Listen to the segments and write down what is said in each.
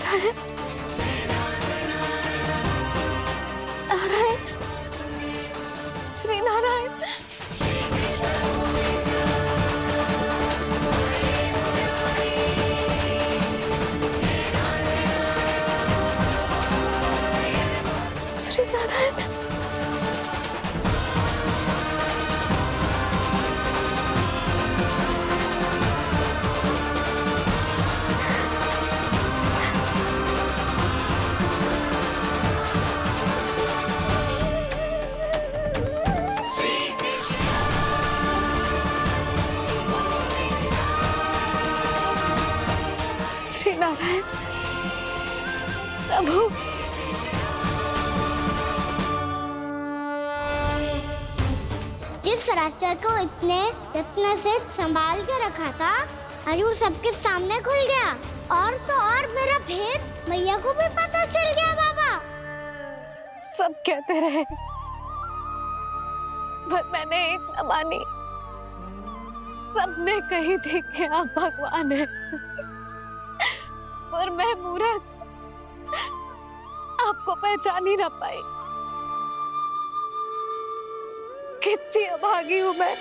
नारायण, नारायण, श्री नारायण। श्री नारायण। श्री नारायण प्रभु, जिस रास्ते को इतने यत्न से संभाल के रखा था, आज वो सबके सामने खुल गया। और तो और मेरा भेद मैया को भी पता चल गया बाबा। सब कहते रहे पर मैंने एक न मानी। सबने कही थी कि आप भगवान हैं, पर मैं मूर्ख आपको पहचान ही ना पाई। कितनी अभागी हूं मैं।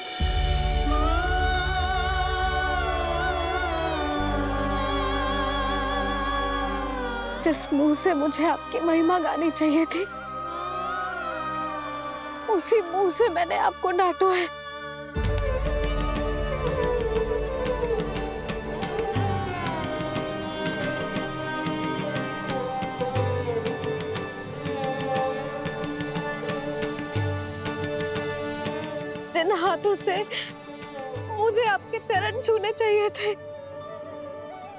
जिस मुंह से मुझे आपकी महिमा गानी चाहिए थी, उसी मुंह से मैंने आपको डांटा है। जिन हाथों से मुझे आपके चरण छूने चाहिए थे,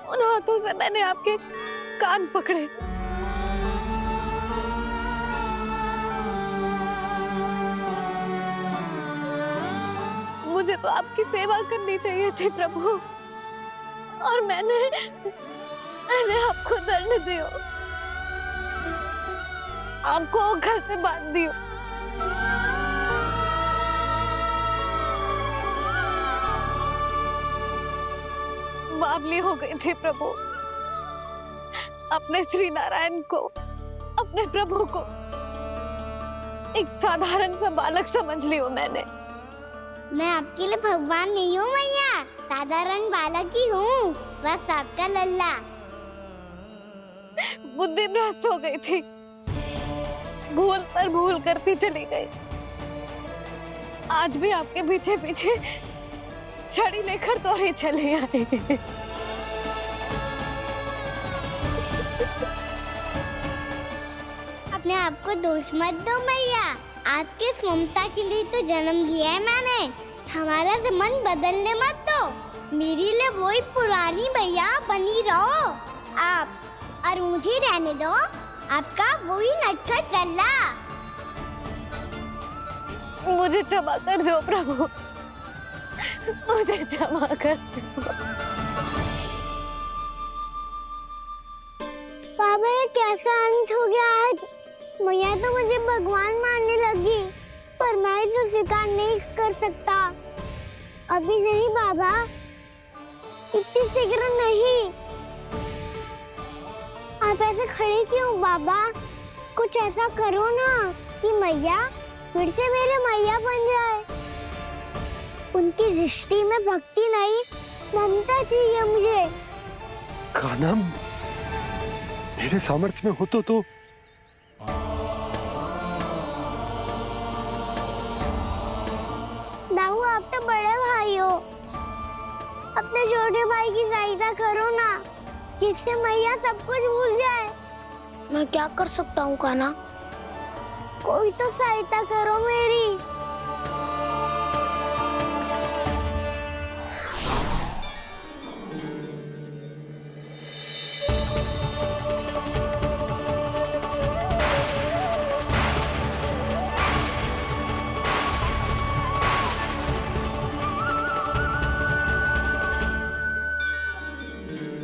उन हाथों से मैंने आपके कान पकड़े। मुझे तो आपकी सेवा करनी चाहिए थी प्रभु, और मैंने आपको दंड दियो, आपको घर से बांध दियो। बावली हो गई थी प्रभु। अपने श्री नारायण को, अपने प्रभु को एक साधारण सा बालक समझ लियो मैंने। मैं आपके लिए भगवान नहीं हूँ मैया, साधारण बालक ही हूँ, बस आपका लल्ला। बुद्धि भ्रष्ट हो गई थी, भूल पर भूल करती चली गई। आज भी आपके पीछे पीछे छड़ी लेकर दौड़े चले आए। अपने आप को दोष मत दो मैया, आपके ममता के लिए तो जन्म लिया है मैंने। हमारा मन बदलने मत दो, मेरे लिए वही पुरानी मैया बनी रहो आप, और मुझे रहने दो आपका वही नटखट लल्ला। मुझे क्षमा कर दो प्रभु, मुझे क्षमा कर दो। बाबा ये कैसा अंत हो गया आज? मैया तो मुझे भगवान मानने लगी, पर मैं इसे स्वीकार नहीं कर सकता। अभी नहीं बाबा, इतनी शीघ्र नहीं। आप ऐसे खड़े क्यों बाबा? कुछ ऐसा करो ना कि मैया फिर से मेरे मैया बन जाए। उनकी दृष्टि में भक्ति नहीं, ममता चाहिए मुझे। कान्हा, मेरे सामर्थ्य में हो तो दाऊ, आप तो बड़े भाई हो, अपने छोटे भाई की सहायता करो ना, जिससे मैया सब कुछ भूल जाए। मैं क्या कर सकता हूँ कान्हा? कोई तो सहायता करो मेरी।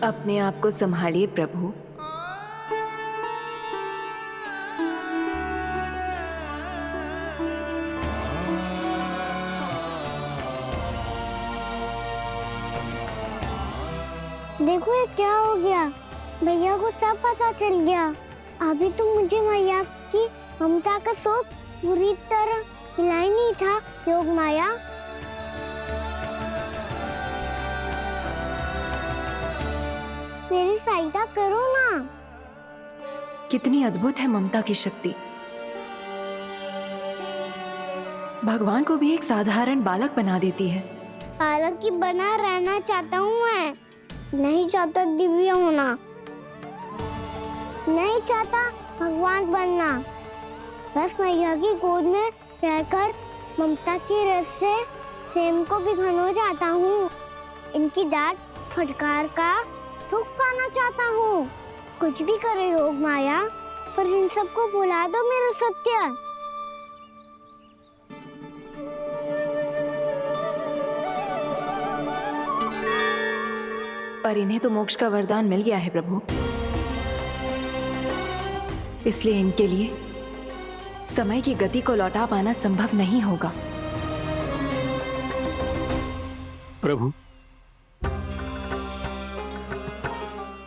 अपने आप को संभालिए प्रभु। देखो ये क्या हो गया, भैया को सब पता चल गया। अभी तो मुझे मैया की ममता का शौक पूरी तरह मिला ही नहीं था। योग माया, मेरी सहायता करो ना। कितनी अद्भुत है ममता की शक्ति। भगवान को भी एक साधारण बालक बना देती है। बालक की बना रहना चाहता हूँ मैं, नहीं चाहता दिव्य होना, नहीं चाहता भगवान बनना। बस मैया की गोद में रहकर ममता की रस से सेम को भी घनो जाता हूँ। इनकी डांट फटकार का सुख पाना चाहता हूँ। कुछ भी करे योग माया, पर इन सबको भुला दो मेरा सत्य। पर इन्हें तो मोक्ष का वरदान मिल गया है प्रभु, इसलिए इनके लिए समय की गति को लौटा पाना संभव नहीं होगा। प्रभु,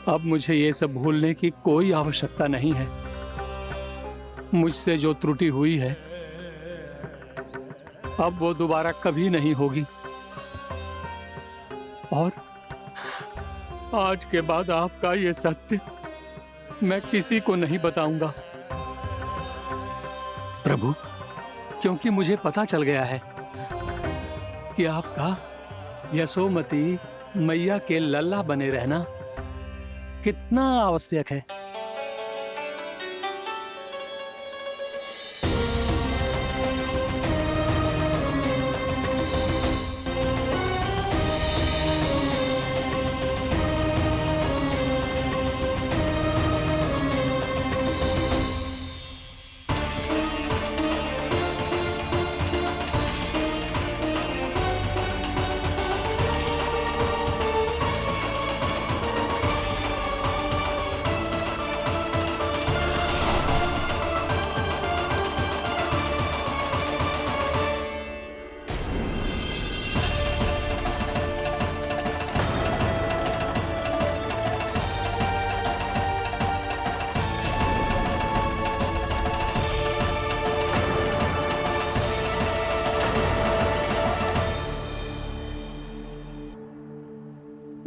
अब मुझे ये सब भूलने की कोई आवश्यकता नहीं है। मुझसे जो त्रुटि हुई है अब वो दोबारा कभी नहीं होगी, और आज के बाद आपका ये सत्य मैं किसी को नहीं बताऊंगा प्रभु, क्योंकि मुझे पता चल गया है कि आपका यशोमती मैया के लल्ला बने रहना कितना आवश्यक है।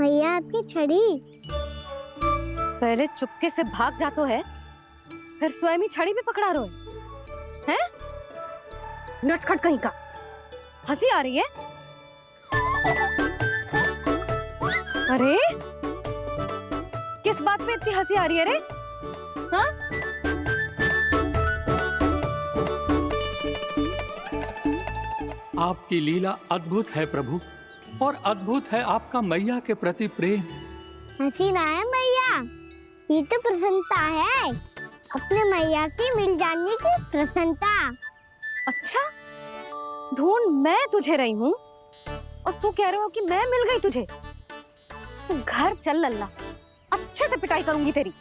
मैया आपकी छड़ी। पहले चुपके से भाग जातो है, फिर स्वयं ही छड़ी भी पकड़ा रोए हैं? नटखट कहीं का। हंसी आ रही है? अरे किस बात पे इतनी हंसी आ रही है रे? हाँ? आपकी लीला अद्भुत है प्रभु, और अद्भुत है आपका मैया के प्रति प्रेम। हंसी ना है मैया, ये तो प्रसन्नता है, अपने मैया से मिल जाने की प्रसन्नता। अच्छा, ढूंढ मैं तुझे रही हूँ और तू कह रहे हो कि मैं मिल गई तुझे। तू घर चल लल्ला, अच्छे से पिटाई करूंगी तेरी।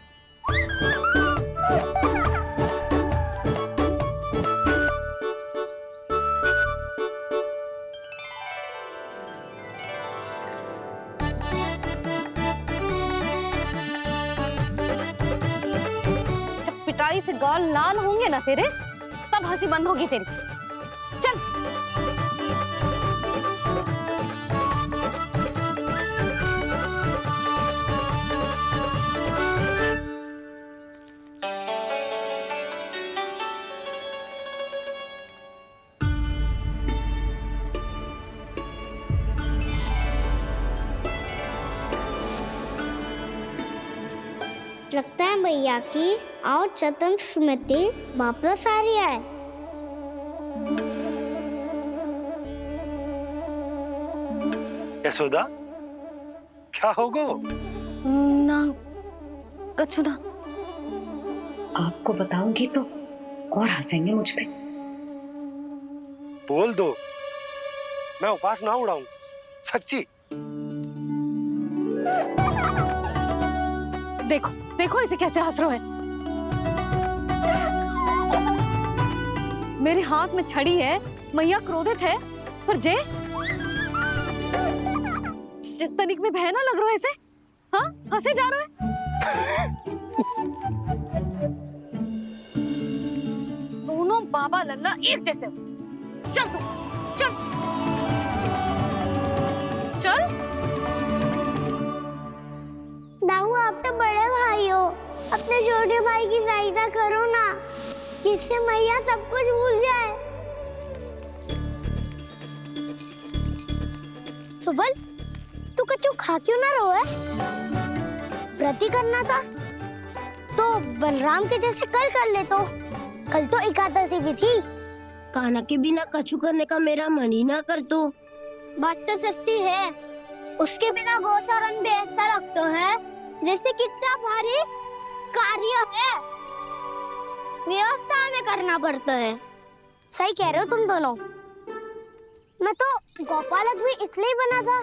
जब पिटाई से गाल लाल होंगे ना तेरे, तब हंसी बंद होगी तेरी। चल। लगता है भैया की और चतन स्मृति वापस आ रही है। यशोदा, क्या होगो? ना कछु ना। आपको बताऊंगी तो और हंसेंगे मुझ पे। बोल दो, मैं उपास ना उड़ाऊं, सच्ची। देखो देखो इसे कैसे हंस रहा है। मेरे हाथ में छड़ी है, मैया क्रोधित है, पर जे तनिक में बहना लग रहा है इसे। हाँ, हंसे जा रहा है। दोनों बाबा लल्ला एक जैसे हो। चल तू, चल चल। दाऊ आप तो बड़े भाई हो, अपने छोटे भाई की सहायता करो ना, जिससे मैया सब कुछ भूल जाए। सुबल, तू कच्चू खा क्यों ना रहो है? व्रत ही करना था तो बलराम के जैसे कल कर ले। तो कल तो एकादशी भी थी। कान्हा के बिना कछु करने का मेरा मन ही ना कर। तो बात तो सच्ची है, उसके बिना गोचारण भी ऐसा लगता है जैसे कितना भारी कार्य है, व्यवस्था में करना पड़ता है। सही कह रहे हो तुम दोनों। मैं तो गोपालक भी इसलिए बना था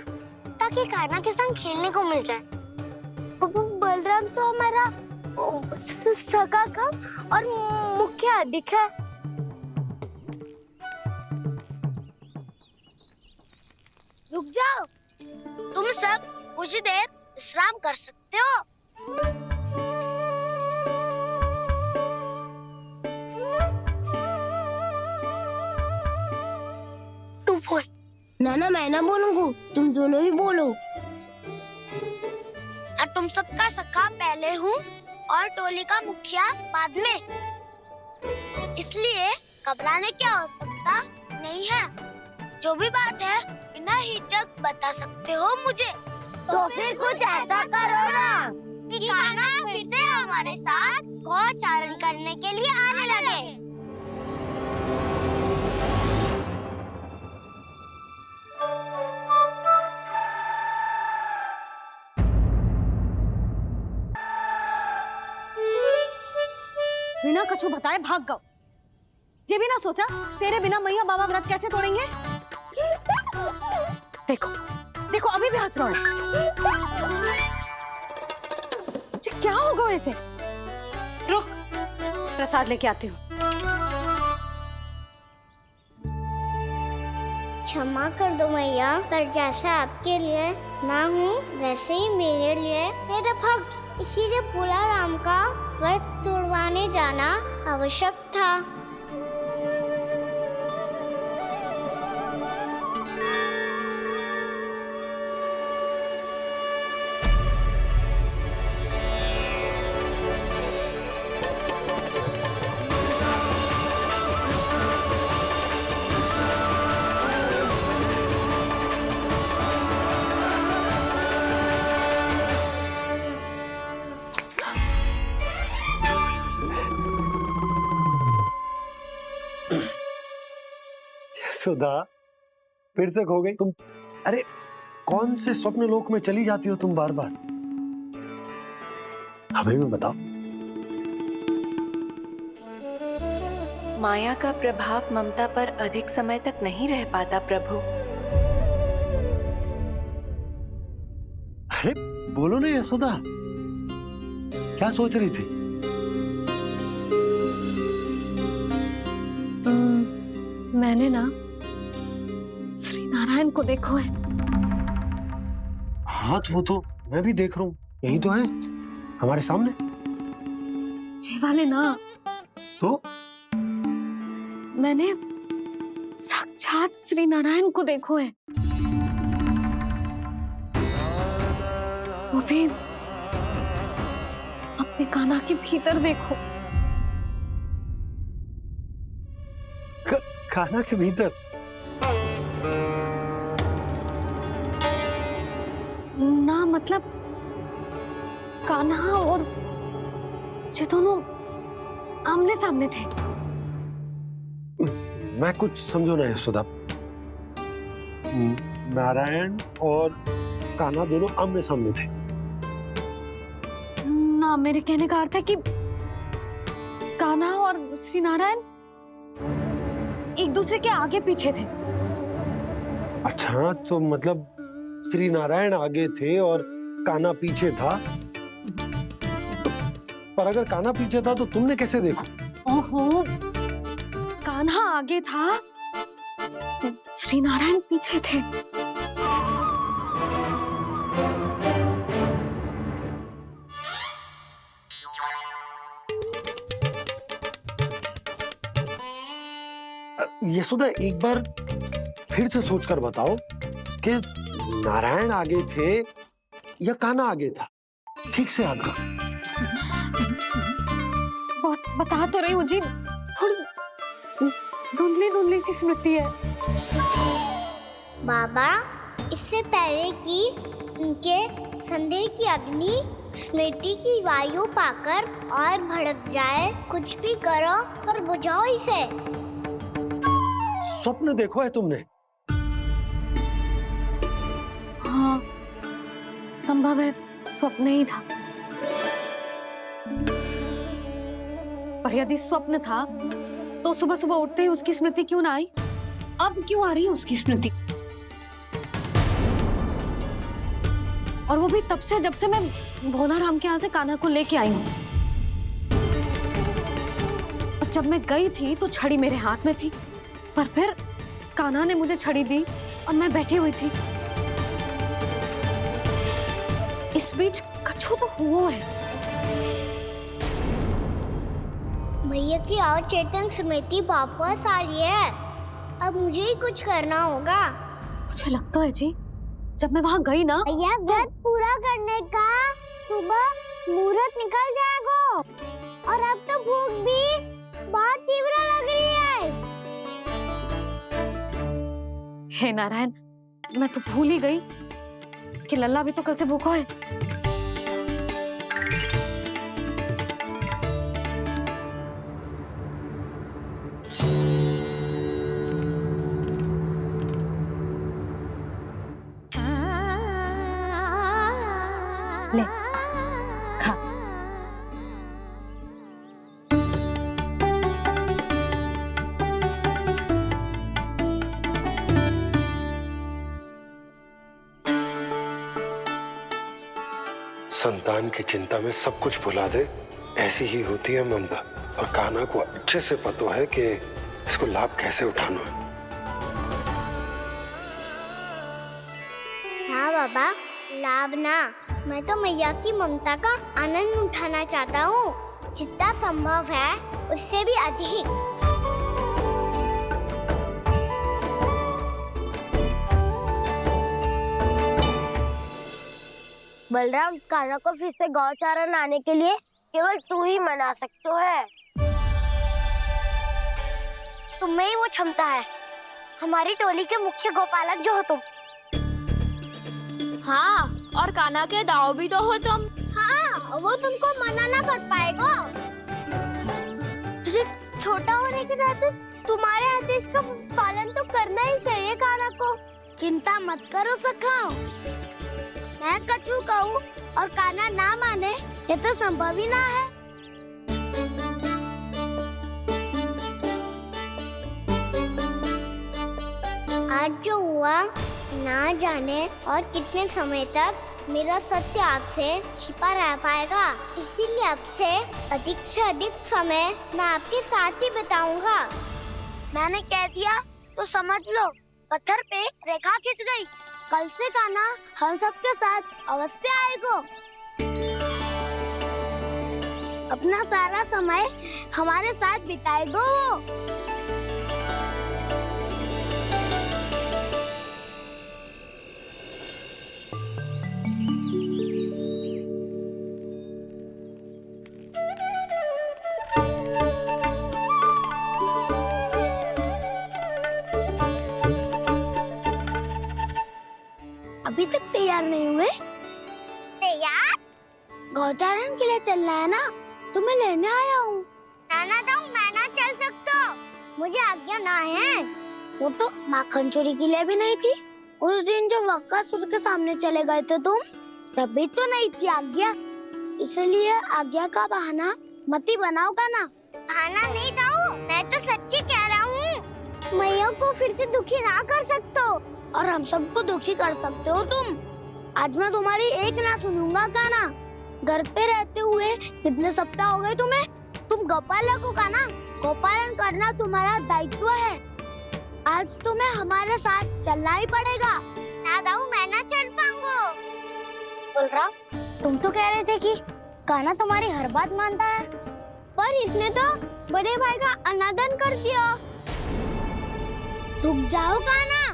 ताकि कान्हा के संग खेलने को मिल जाए। बलराम तो हमारा सगा काम और मुख्य अधिक है। रुक जाओ, तुम सब कुछ देर विश्राम कर सकते हो। तू बोल। ना मैं ना बोलूंगा, तुम दोनों ही बोलो। और तुम सबका सखा पहले हूँ और टोली का मुखिया बाद में, इसलिए घबराने की आवश्यकता नहीं है। जो भी बात है बिना हिचक बता सकते हो मुझे। तो फिर कुछ ऐसा करो ना कि कान्हा फिर से हमारे साथ गोचारण करने के लिए आने लगे। बिना कछु बताए भाग गओ। ये भी ना सोचा तेरे बिना मैया बाबा व्रत कैसे तोड़ेंगे। देखो देखो अभी भी हंस रहा है। क्या होगा वैसे? रुक, प्रसाद लेके आती हूँ। क्षमा कर दो मैया, पर जैसा आपके लिए ना हूँ वैसे ही मेरे लिए मेरे भक्त, इसीलिए भोला राम का व्रत तोड़वाने जाना आवश्यक था। सुधा, फिर से खो गई तुम। अरे कौन से स्वप्न लोक में चली जाती हो तुम बार बार? हमें भी बताओ। माया का प्रभाव ममता पर अधिक समय तक नहीं रह पाता प्रभु। अरे बोलो ना यशोदा, क्या सोच रही थी? मैंने ना श्री नारायण को देखो है। हाँ तो वो तो मैं भी देख रहा हूँ, यही तो है हमारे सामने। ये वाले ना, तो मैंने साक्षात श्री नारायण को देखो है, वो भी अपने कान्हा के भीतर देखो। कान्हा के भीतर? ना मतलब कान्हा और ये दोनों आमने सामने थे। मैं कुछ समझो ना यशोदा। नारायण और कान्हा दोनों आमने सामने थे? ना, मेरे कहने का अर्थ है कि कान्हा और श्री नारायण एक दूसरे के आगे पीछे थे। अच्छा, तो मतलब श्री नारायण आगे थे और कान्हा पीछे था। पर अगर कान्हा पीछे था तो तुमने कैसे देखा? ओहो, कान्हा आगे था, श्री नारायण पीछे थे। यशोदा एक बार फिर से सोचकर बताओ कि नारायण आगे थे या कान्हा आगे था? ठीक से याद करो। बहुत बता तो रही हूँ जी, थोड़ी धुंधली धुंधली सी स्मृति है। बाबा, इससे पहले कि उनके संदेह की अग्नि स्मृति की वायु पाकर और भड़क जाए, कुछ भी करो और बुझाओ इसे। स्वप्न देखो है तुमने? हाँ, संभव है स्वप्न ही था। पर यदि स्वप्न था तो सुबह सुबह उठते ही उसकी स्मृति क्यों ना आई? अब क्यों आ रही है उसकी स्मृति? और वो भी तब से जब से मैं भोलाराम के यहाँ से कान्हा को लेके आई हूँ। और जब मैं गई थी तो छड़ी मेरे हाथ में थी, पर फिर कान्हा ने मुझे छड़ी दी और मैं बैठी हुई थी। इस बीच कछु तो हुआ है। भैया की अचेतन स्मृति वापस आ रही है। अब मुझे ही कुछ करना होगा। मुझे लगता है जी, जब मैं वहां गई ना, भैया व्रत पूरा करने का सुबह मुहूर्त निकल जाएगा और अब तो भूख भी बहुत तीव्र लग रही है। हे नारायण, मैं तो भूल ही गई कि लल्ला भी तो कल से भूखा है। ले, खा। संतान की चिंता में सब कुछ भुला दे, ऐसी ही होती है ममता। और कान्हा को अच्छे से पता है कि इसको लाभ कैसे उठाना है। हाँ बाबा, लाभ ना, मैं तो मैया की ममता का आनंद उठाना चाहता हूँ, जितना संभव है उससे भी अधिक। बलराम, कान्हा को फिर से गौचारण आने के लिए केवल तू ही मना सकते है। तुम में ही वो क्षमता है, हमारी टोली के मुख्य गोपालक जो हो तुम। हाँ, और कान्हा के दाव भी तो हो तुम। हाँ, वो तुमको मना ना कर पाएगा। तुझे छोटा होने के नाते तुम्हारे आदेश का पालन तो करना ही चाहिए कान्हा को। चिंता मत करो सखा, मैं कछु कहूँ और कान्हा ना माने, ये तो संभव ही ना है। आज जो हुआ ना जाने और कितने समय तक मेरा सत्य आपसे छिपा रह पाएगा, इसीलिए आपसे अधिक समय मैं आपके साथ ही बिताऊंगा। मैंने कह दिया तो समझ लो, पत्थर पे रेखा खिंच गई। कल से कान्हा हम सबके साथ अवश्य आएगा। अपना सारा समय हमारे साथ बिताएगा वो। अभी तक तैयार नहीं हुए? तैयार? गौचारण के लिए चलना है ना, तुम्हें लेने आया हूँ। नाना तो मैं ना चल सकता, मुझे आज्ञा ना है। वो तो माखन चोरी के लिए भी नहीं थी। उस दिन जो वक्कासुर के सामने चले गए थे तुम, तभी तो नहीं थी आज्ञा। इसलिए आज्ञा का बहाना मत ही बनाओ ना। बहाना नहीं था, मैं तो सच्ची कह रहा हूँ। मैया को फिर से दुखी ना कर सकते हो और हम सबको दुखी कर सकते हो तुम। आज मैं तुम्हारी एक ना सुनूंगा कान्हा। घर पे रहते हुए कितने सप्ताह हो गए तुम्हें? तुम गोपालक हो कान्हा, गोपालन करना तुम्हारा दायित्व है। आज तुम्हें हमारे साथ चलना ही पड़ेगा। ना दाऊ, मैं ना चल पाऊंगा। बलराम, तुम तो कह रहे थे कि कान्हा तुम्हारी हर बात मानता है, पर इसने तो बड़े भाई का अनादर कर दिया। रुक जाओ काना,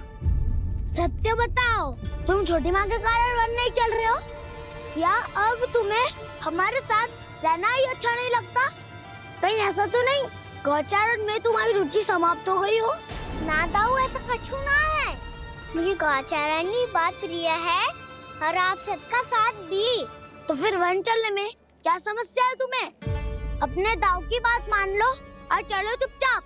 सत्य बताओ, तुम छोटी माँ के कारण वन नहीं चल रहे हो? या अब तुम्हें हमारे साथ रहना ही अच्छा नहीं लगता? कहीं ऐसा तो नहीं गौचारण में तुम्हारी रुचि समाप्त हो गई हो? ना दाऊ, ऐसा कछु ना है। मुझे गौचारण ही बहुत प्रिय है और आप सबका साथ भी। तो फिर वन चलने में क्या समस्या है तुम्हें? अपने दाऊ की बात मान लो और चलो चुपचाप।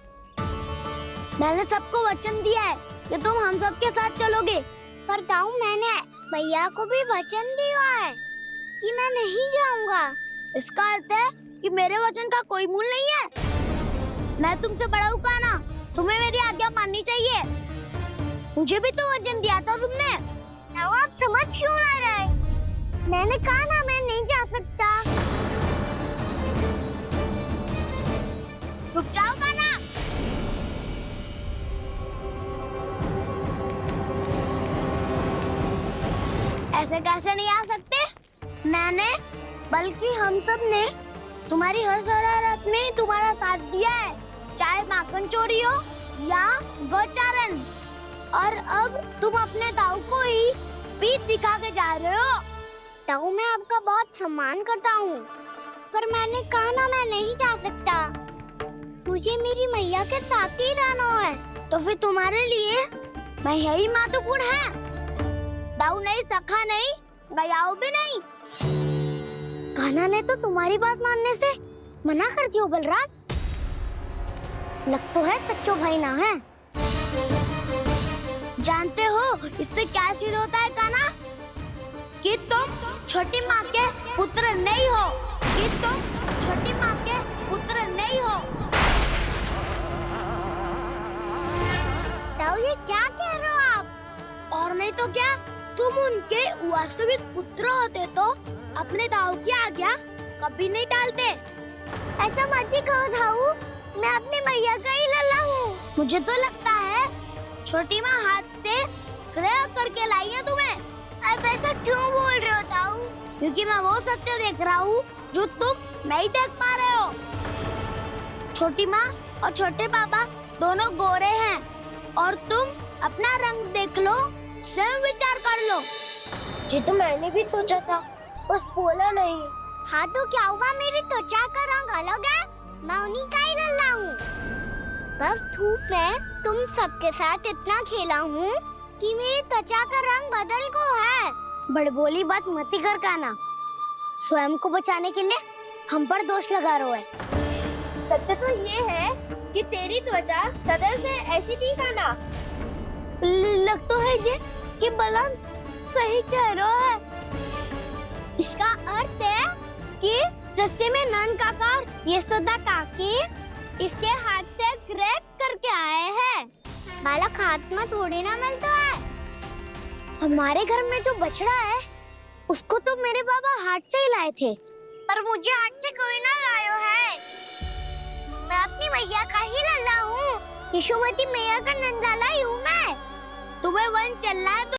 मैंने सबको वचन दिया है कि तुम हम सबके साथ चलोगे। पर दाऊ, मैंने भैया को भी वचन दिया है कि मैं नहीं जाऊंगा। इसका अर्थ है कि मेरे वचन का कोई मूल नहीं है। मैं तुमसे बड़ा हूँ काना, तुम्हें मेरी आज्ञा माननी चाहिए। मुझे भी तो वचन दिया था तुमने। दाऊ, आप समझ क्यों ना रहे? मैंने कहा ना मैं नहीं जा सकता। रुक जाओ काना। ऐसे कैसे नहीं आ सकते? मैंने बल्कि हम सब ने तुम्हारी हर शरारत में तुम्हारा साथ दिया है, चाहे माखन चोरी हो या गौचारण। और अब तुम अपने दाऊ को ही पीठ दिखा के जा रहे हो। दाऊ, मैं आपका बहुत सम्मान करता हूँ, पर मैंने कहा ना मैं नहीं जा सकता। मुझे मेरी मैया के साथ ही रहना है। तो फिर तुम्हारे लिए मैं यही महत्वपूर्ण है। दाऊ नहीं, सखा नहीं, गयाऊ भी नहीं। कान्हा ने तो तुम्हारी बात मानने से मना कर दियो बलराम। लग तो है सच्चो भाई ना है। जानते हो इससे क्या सिद्ध होता है कान्हा? कि तुम छोटी माँ के पुत्र नहीं हो, कि तुम छोटी माँ के पुत्र नहीं हो। दाऊ, ये क्या कह रहे हो आप? और नहीं तो क्या, तुम उनके वास्तविक पुत्र होते तो अपने दाऊ की आज्ञा कभी नहीं टालते। ऐसा मत ही कहो दाऊ, मैं अपनी मैया का ही लल्ला हूँ। मुझे तो लगता है छोटी माँ हाथ से ग्रह करके लाई है तुम्हें। आप ऐसा क्यों बोल रहे हो दाऊ? क्योंकि मैं वो सत्य देख रहा हूँ जो तुम नहीं देख पा रहे हो। छोटी माँ और छोटे पापा दोनों गोरे हैं और तुम अपना रंग देख लो, स्वयं विचार कर लो। जी तो मैंने भी सोचा था, बस बोला नहीं। हाँ तो क्या हुआ, मेरी त्वचा का रंग अलग है, मैं उन्हीं का ही लल्ला हूँ। बस धूप में तुम सबके साथ इतना खेला हूँ कि मेरी त्वचा का रंग बदल को है। बड़बोली बात मत ही कर कान्हा, स्वयं को बचाने के लिए हम पर दोष लगा रहे है। सत्य तो ये है कि तेरी त्वचा सदैव से ऐसी थी कान्हा। लग तो है ये कि बलराम सही कह रहा है। इसका अर्थ है कि सस्ते में नन काका यशोदा काकी इसके हाथ से ग्रेट करके आए हैं। बालक हाथ में थोड़ी ना मिलता है। हमारे घर में जो बछड़ा है उसको तो मेरे बाबा हाथ से ही लाए थे, पर मुझे हाथ से कोई ना लाया है। मैं अपनी मैया का ही लल्ला हूँ, यशोमती मैया का नंदलाला ही हूँ मैं। तुम्हें वन चलना है तो